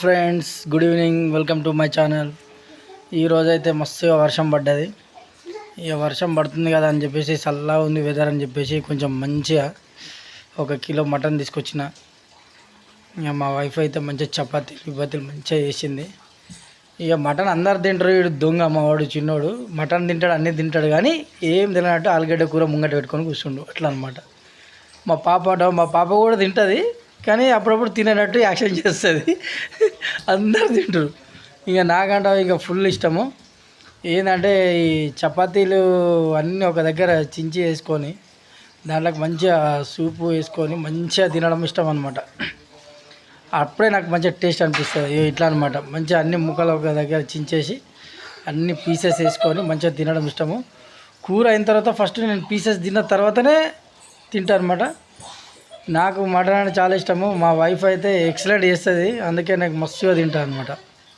Friends, good evening. Welcome to my channel. ఈరోజైతే మస్తుగా వర్షం పడ్డది. ఇక వర్షం పడుతుంది కదా అని చెప్పేసి, చల్లగా ఉంది వెదర్ అని చెప్పేసి కొంచెం మంచిగా 1 కిలో మటన్ తీసుకొచ్చిన. ఇక మా వైఫ్ అయితే మంచిగా చపాతీలు మంచిగా చేసింది. ఇక మటన్ అందరు తింటారు. వీడు దొంగ, మా వాడు చిన్నోడు మటన్ తింటాడు, అన్నీ తింటాడు, కానీ ఏం తినట్టు ఆలుగడ్డ కూర ముంగట పెట్టుకొని కూర్చుండు అట్లా అనమాట. మా పాప కూడా తింటుంది, కానీ అప్పుడప్పుడు తినేటట్టు యాక్షన్ చేస్తుంది. అందరు తింటారు. ఇక నాకంటే ఇక ఫుల్ ఇష్టము. ఏంటంటే ఈ చపాతీలు అన్నీ ఒక దగ్గర చించి వేసుకొని దాంట్లోకి మంచిగా సూపు వేసుకొని మంచిగా తినడం ఇష్టం అనమాట. అప్పుడే నాకు మంచిగా టేస్ట్ అనిపిస్తుంది. ఇట్లా అనమాట. మంచిగా అన్ని ముక్కలు ఒక దగ్గర చించేసి అన్ని పీసెస్ వేసుకొని మంచిగా తినడం ఇష్టము. కూర అయిన తర్వాత ఫస్ట్ నేను పీసెస్ తిన్న తర్వాతనే తింటాను అనమాట. నాకు మటన్ అంటే చాలా ఇష్టము. మా వైఫ్ అయితే ఎక్సలెంట్ చేస్తుంది, అందుకే నాకు మస్తుగా తింటాను అనమాట.